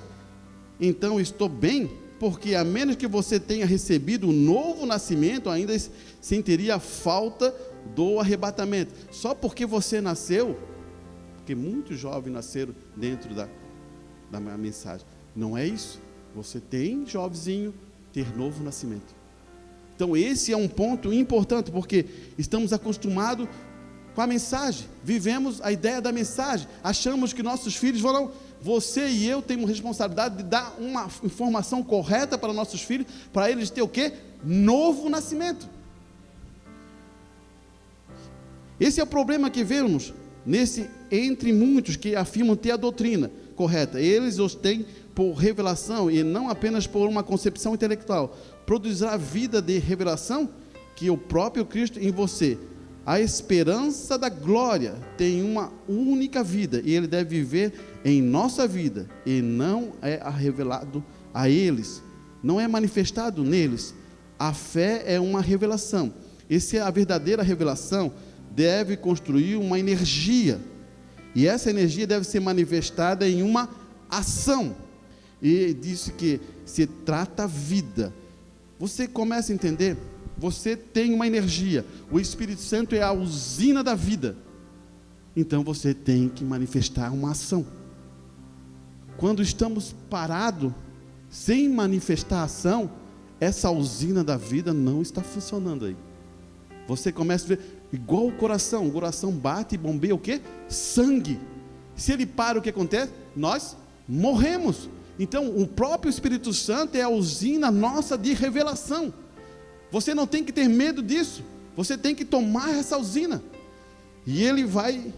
Então estou bem, porque a menos que você tenha recebido um novo nascimento, ainda sentiria a falta do arrebatamento. Só porque você nasceu, porque muitos jovens nasceram dentro da mensagem. Não é isso. Você tem, jovenzinho, ter novo nascimento. Então esse é um ponto importante, porque estamos acostumados com a mensagem, vivemos a ideia da mensagem, achamos que nossos filhos vão. Você e eu temos responsabilidade de dar uma informação correta para nossos filhos, para eles ter o quê? Novo nascimento. Esse é o problema que vemos entre muitos que afirmam ter a doutrina correta. Eles os têm por revelação e não apenas por uma concepção intelectual. Produzirá a vida de revelação que o próprio Cristo em você A esperança da glória tem uma única vida, e ele deve viver em nossa vida, e não é revelado a eles, não é manifestado neles. A fé é uma revelação. Essa é a verdadeira revelação, deve construir uma energia, e essa energia deve ser manifestada em uma ação. E disse que se trata a vida. Você começa a entender? Você tem uma energia, o Espírito Santo é a usina da vida, então você tem que manifestar uma ação. Quando estamos parados, sem manifestar ação, essa usina da vida não está funcionando aí. Você começa a ver, igual o coração bate e bombeia o quê? Sangue. Se ele para, o que acontece? Nós morremos. Então o próprio Espírito Santo é a usina nossa de revelação. Você não tem que ter medo disso, você tem que tomar essa usina. E ele vai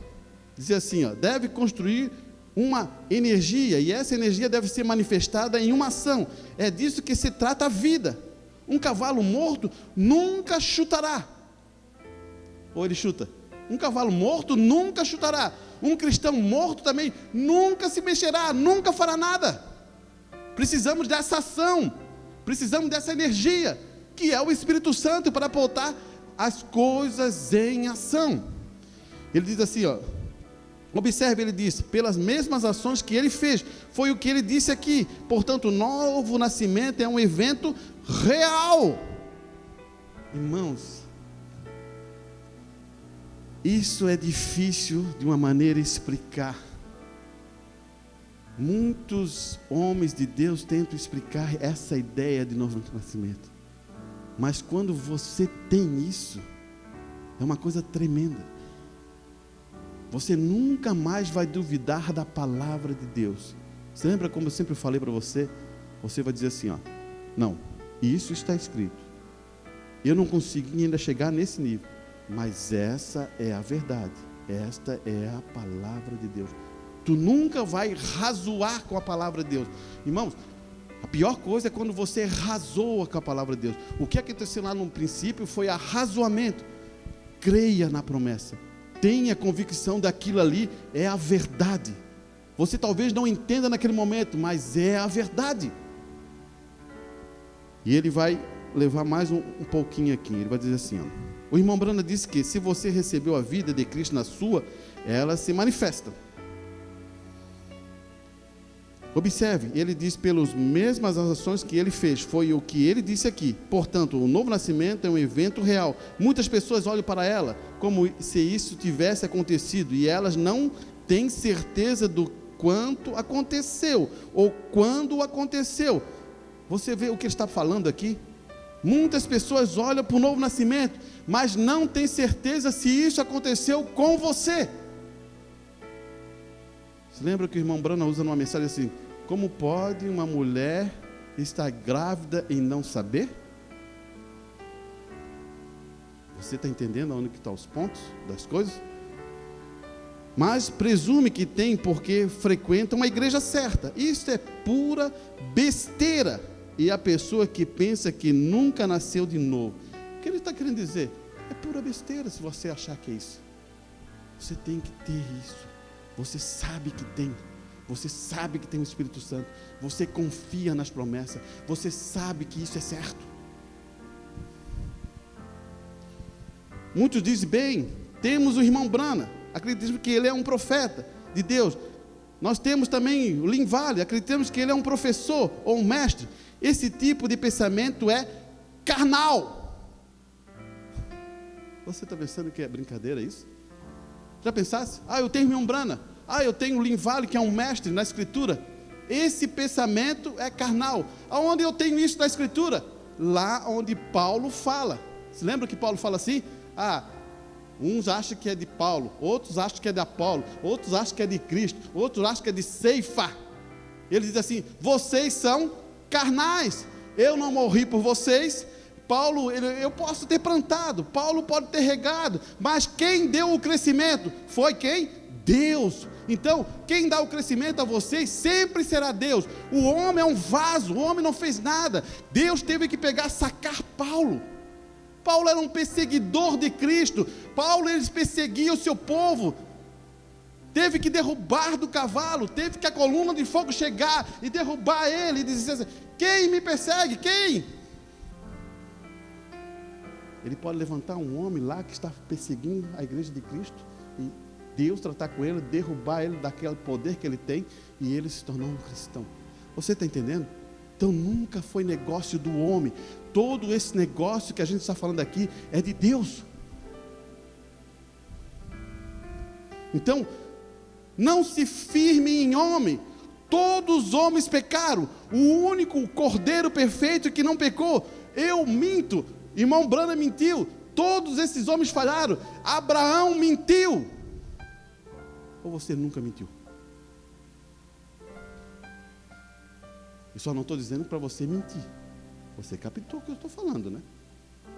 dizer assim, deve construir uma energia, e essa energia deve ser manifestada em uma ação. É disso que se trata a vida. Um cavalo morto nunca chutará. Ou ele chuta? Um cavalo morto nunca chutará. Um cristão morto também nunca se mexerá, nunca fará nada. Precisamos dessa ação, precisamos dessa energia, que é o Espírito Santo, para botar as coisas em ação. Ele diz assim, observe, ele diz, pelas mesmas ações que ele fez, foi o que ele disse aqui. Portanto, o novo nascimento é um evento real. Irmãos, isso é difícil de uma maneira explicar. Muitos homens de Deus tentam explicar essa ideia de novo nascimento. Mas quando você tem isso, é uma coisa tremenda. Você nunca mais vai duvidar da palavra de Deus. Você lembra como eu sempre falei para você? Você vai dizer assim, não, isso está escrito. Eu não consegui ainda chegar nesse nível, mas essa é a verdade. Esta é a palavra de Deus. Tu nunca vai razoar com a palavra de Deus. Irmãos, a pior coisa é quando você razoa com a palavra de Deus. O que aconteceu lá no princípio foi arrazoamento. Creia na promessa. Tenha convicção daquilo ali é a verdade. Você talvez não entenda naquele momento, mas é a verdade. E ele vai levar mais um pouquinho aqui. Ele vai dizer assim, o irmão Brana disse que se você recebeu a vida de Cristo na sua, ela se manifesta. Observe, ele diz pelas mesmas ações que ele fez, foi o que ele disse aqui. Portanto, o novo nascimento é um evento real. Muitas pessoas olham para ela como se isso tivesse acontecido, e elas não têm certeza do quanto aconteceu, ou quando aconteceu. Você vê o que ele está falando aqui? Muitas pessoas olham para o novo nascimento, mas não têm certeza se isso aconteceu com você. Você lembra que o irmão Brana usa numa mensagem assim, como pode uma mulher estar grávida e não saber? Você está entendendo onde que estão os pontos das coisas? Mas presume que tem porque frequenta uma igreja certa. Isso é pura besteira. E a pessoa que pensa que nunca nasceu de novo, o que ele está querendo dizer? É pura besteira se você achar que é isso. Você tem que ter isso. Você sabe que tem. Você sabe que tem o Espírito Santo. Você confia nas promessas. Você sabe que isso é certo. Muitos dizem, bem, temos o irmão Brana, acreditamos que ele é um profeta de Deus. Nós temos também o Lin Vale, acreditamos que ele é um professor ou um mestre. Esse tipo de pensamento é carnal. Você está pensando que é brincadeira isso? Já pensasse? Eu tenho o irmão Brana. Eu tenho o Lin Vale, que é um mestre na Escritura. Esse pensamento é carnal. Aonde eu tenho isso na Escritura? Lá onde Paulo fala. Você lembra que Paulo fala assim? Uns acham que é de Paulo, outros acham que é de Apolo, outros acham que é de Cristo, outros acham que é de Ceifa. Ele diz assim, vocês são carnais, eu não morri por vocês. Paulo, eu posso ter plantado, Paulo pode ter regado, mas quem deu o crescimento foi quem? Deus. Então, quem dá o crescimento a vocês sempre será Deus. O homem é um vaso, o homem não fez nada. Deus teve que sacar Paulo. Paulo era um perseguidor de Cristo. Paulo, ele perseguia o seu povo. Teve que derrubar do cavalo, teve que a coluna de fogo chegar e derrubar ele e dizer assim: quem me persegue? Quem? Ele pode levantar um homem lá que está perseguindo a igreja de Cristo e Deus tratar com ele, derrubar ele daquele poder que ele tem e ele se tornar um cristão. Você está entendendo? Então nunca foi negócio do homem. Todo esse negócio que a gente está falando aqui é de Deus. Então, não se firme em homem. Todos os homens pecaram. O único cordeiro perfeito que não pecou. Eu minto. Irmão Branham mentiu. Todos esses homens falharam. Abraão mentiu. Ou você nunca mentiu? Eu só não estou dizendo para você mentir. Você captou o que eu estou falando, né?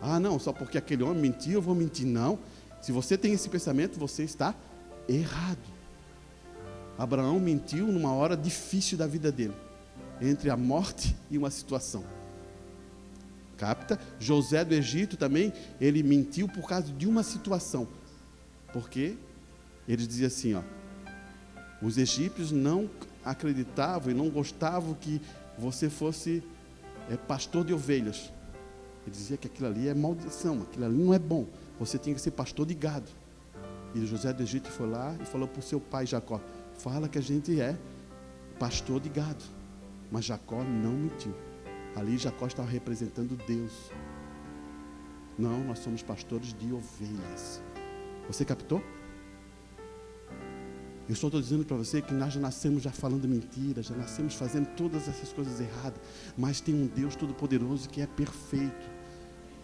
Ah, não, só porque aquele homem mentiu, eu vou mentir. Não. Se você tem esse pensamento, você está errado. Abraão mentiu numa hora difícil da vida dele, entre a morte e uma situação. Capta? José do Egito também, ele mentiu por causa de uma situação. Porque ele dizia assim, ó: os egípcios não acreditavam e não gostavam que você fosse pastor de ovelhas. Ele dizia que aquilo ali é maldição, aquilo ali não é bom. Você tinha que ser pastor de gado. E José do Egito foi lá e falou para o seu pai Jacó: fala que a gente é pastor de gado. Mas Jacó não mentiu. Ali Jacó estava representando Deus. Não, nós somos pastores de ovelhas. Você captou? Eu só estou dizendo para você que nós já nascemos já falando mentira, já nascemos fazendo todas essas coisas erradas. Mas tem um Deus Todo-Poderoso que é perfeito.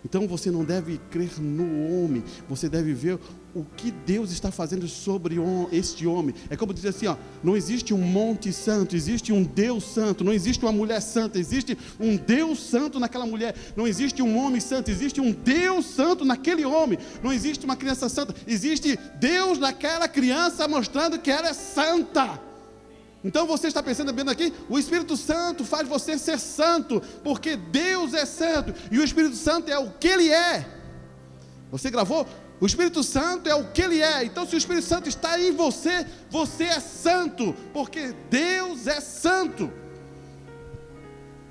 Então você não deve crer no homem, você deve ver o que Deus está fazendo sobre este homem. É como dizer assim, ó: não existe um monte santo, existe um Deus santo. Não existe uma mulher santa, existe um Deus santo naquela mulher. Não existe um homem santo, existe um Deus santo naquele homem. Não existe uma criança santa, existe Deus naquela criança mostrando que ela é santa. Então você está pensando bem aqui, o Espírito Santo faz você ser santo, porque Deus é santo, e o Espírito Santo é o que Ele é. Você gravou? O Espírito Santo é o que Ele é. Então se o Espírito Santo está em você, você é santo, porque Deus é santo.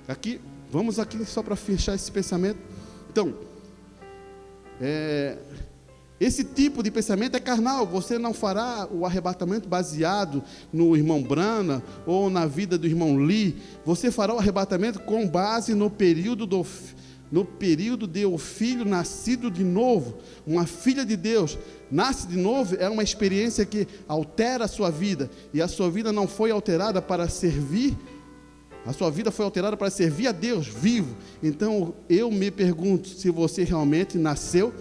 Aqui, vamos aqui só para fechar esse pensamento. Então, esse tipo de pensamento é carnal. Você não fará o arrebatamento baseado no irmão Branham ou na vida do irmão Lee. Você fará o arrebatamento com base no período de o filho nascido de novo. Uma filha de Deus nasce de novo, é uma experiência que altera a sua vida. E a sua vida não foi alterada para servir, a sua vida foi alterada para servir a Deus vivo. Então eu me pergunto se você realmente nasceu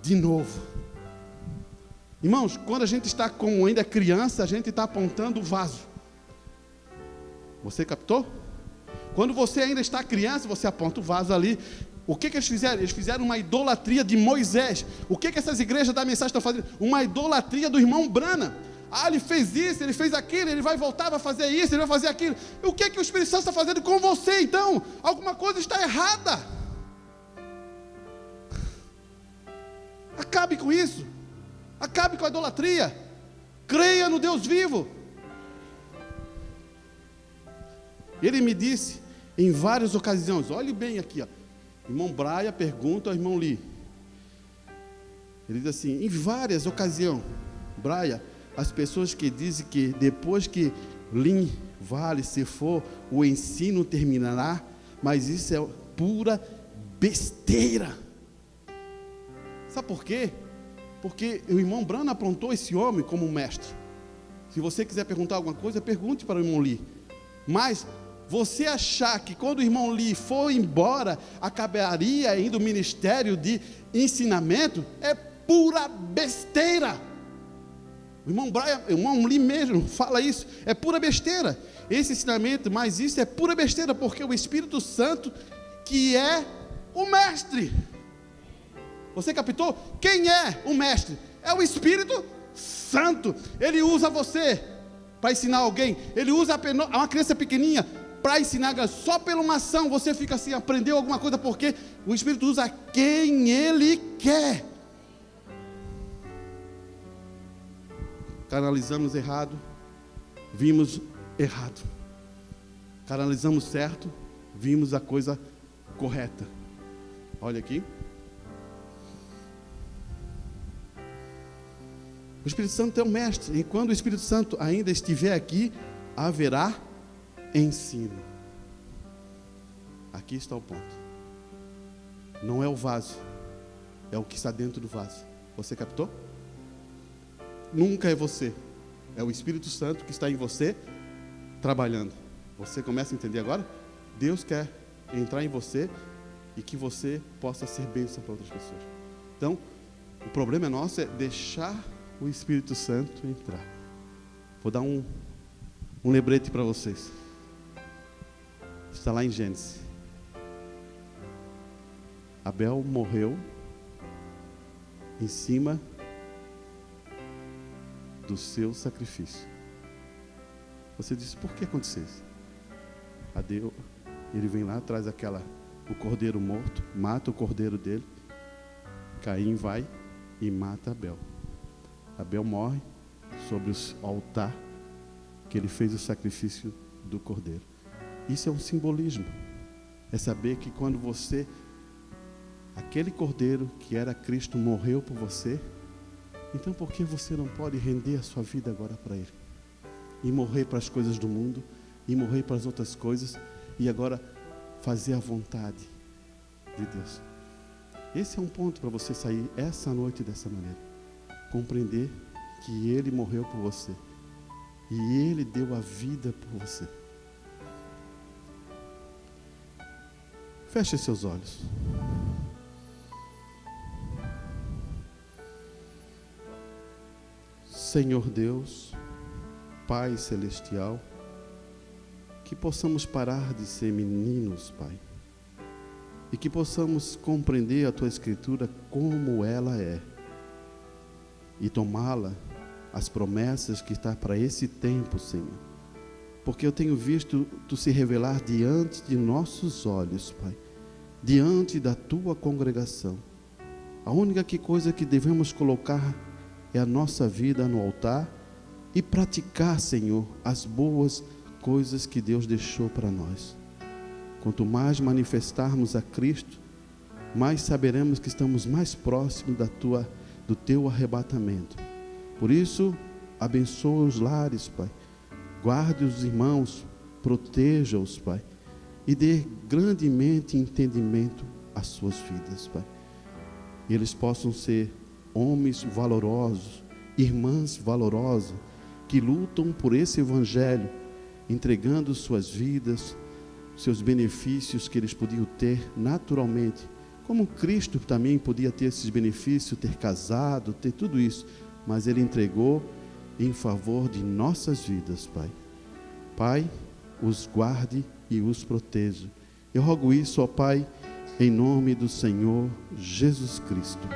de novo. Irmãos, quando a gente está como ainda criança, a gente está apontando o vaso. Você captou? Quando você ainda está criança, você aponta o vaso ali. O que eles fizeram? Eles fizeram uma idolatria de Moisés. O que essas igrejas da mensagem estão fazendo? Uma idolatria do irmão Branham. Ah, ele fez isso, ele fez aquilo, ele vai voltar, vai fazer isso, ele vai fazer aquilo. E o que o Espírito Santo está fazendo com você então? Alguma coisa está errada. Acabe com isso. Acabe com a idolatria. Creia no Deus vivo. Ele me disse em várias ocasiões, olhe bem aqui, ó. Irmão Braia pergunta ao irmão Lee. Ele diz assim, em várias ocasiões, Braia, as pessoas que dizem que depois que Lee Vale se for, o ensino terminará, mas isso é pura besteira. Sabe por quê? Porque o irmão Branham aprontou esse homem como mestre. Se você quiser perguntar alguma coisa, pergunte para o irmão Lee. Mas você achar que quando o irmão Lee for embora, acabaria indo o ministério de ensinamento, é pura besteira. O irmão Lee mesmo fala isso, é pura besteira. Esse ensinamento, mas isso é pura besteira, porque o Espírito Santo que é o mestre. Você captou? Quem é o mestre? É o Espírito Santo. Ele usa você para ensinar alguém. Ele usa uma criança pequenininha para ensinar, só pela uma ação você fica assim, aprendeu alguma coisa, porque o Espírito usa quem Ele quer. Canalizamos errado, vimos errado. Canalizamos certo, vimos a coisa correta. Olha aqui. O Espírito Santo é o mestre, e quando o Espírito Santo ainda estiver aqui, haverá ensino. Aqui está o ponto. Não é o vaso, é o que está dentro do vaso. Você captou? Nunca é você, é o Espírito Santo que está em você trabalhando. Você começa a entender agora? Deus quer entrar em você e que você possa ser bênção para outras pessoas. Então, o problema nosso é deixar o Espírito Santo entrar. Vou dar um lembrete para vocês. Está lá em Gênesis. Abel morreu em cima do seu sacrifício. Você diz, por que aconteceu isso? Ele vem lá, traz o cordeiro morto, mata o cordeiro dele. Caim vai e mata Abel. Abel morre sobre o altar que ele fez o sacrifício do cordeiro. Isso é um simbolismo. É saber que quando aquele cordeiro que era Cristo morreu por você, então por que você não pode render a sua vida agora para Ele? E morrer para as coisas do mundo, e morrer para as outras coisas, e agora fazer a vontade de Deus. Esse é um ponto para você sair essa noite dessa maneira. Compreender que Ele morreu por você e Ele deu a vida por você. Feche seus olhos. Senhor Deus, Pai Celestial, que possamos parar de ser meninos, Pai, e que possamos compreender a Tua Escritura como ela é, e tomá-la, as promessas que está para esse tempo, Senhor. Porque eu tenho visto Tu se revelar diante de nossos olhos, Pai, diante da Tua congregação. A única coisa que devemos colocar é a nossa vida no altar e praticar, Senhor, as boas coisas que Deus deixou para nós. Quanto mais manifestarmos a Cristo, mais saberemos que estamos mais próximos do Teu arrebatamento. Por isso, abençoa os lares, Pai. Guarde os irmãos, proteja-os, Pai. E dê grandemente entendimento às suas vidas, Pai. E eles possam ser homens valorosos, irmãs valorosas, que lutam por esse evangelho, entregando suas vidas, seus benefícios que eles podiam ter naturalmente, como Cristo também podia ter esses benefícios, ter casado, ter tudo isso, mas Ele entregou em favor de nossas vidas, Pai. Pai, os guarde e os proteja. Eu rogo isso, ó Pai, em nome do Senhor Jesus Cristo.